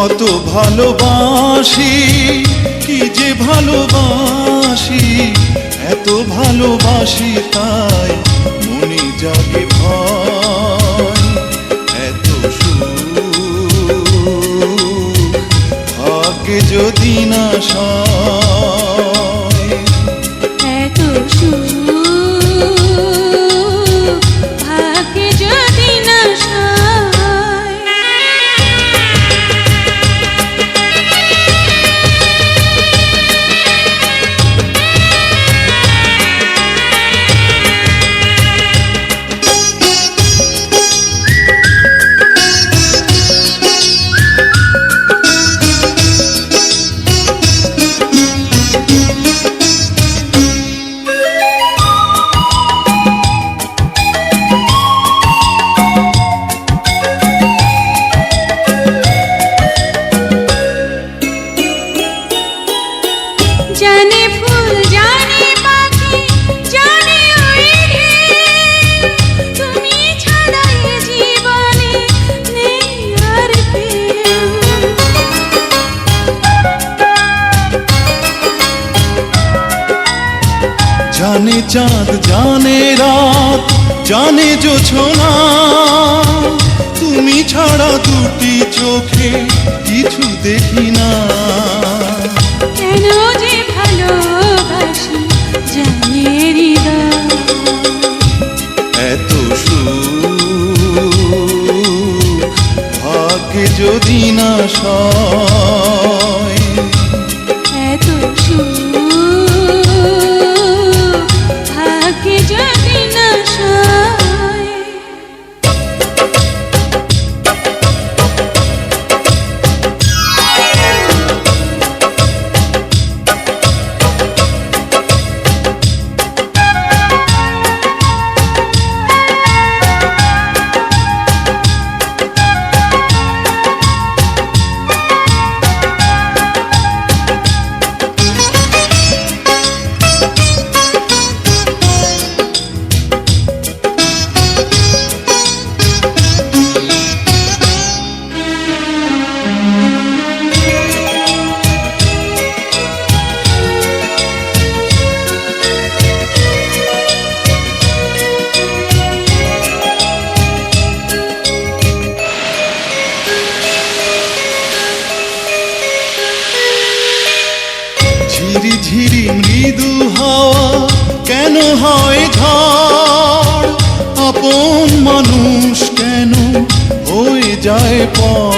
কত ভালোবাসি, কি যে ভালোবাসি, এত ভালোবাসি তাই মনে জাগে ভয়। এত সুখ ভাগ্যে যদি না সয়, এত সুখ ভাগ্যে যদি না সয়। জানে ফুল জানে পাখি জানে ওই ঢেউ, তুমি ছাড়া এ জীবনে নেই আর কেউ। জানে চাঁদ জানে রাত জানে জোছনা, তুমি ছাড়া দুটি চোখে কিছু দেখি না। কেন যে ভালোবাসি জানে হৃদয়, এত সুখ ভাগ্যে যদি না সয়, এত সুখ ভাগ্যে যদি না সয়। ঝিরি ঝিরি মৃদু হাওয়া কেন হয় ঝড়, আপন মানুষ কেন হয়ে যায় পর।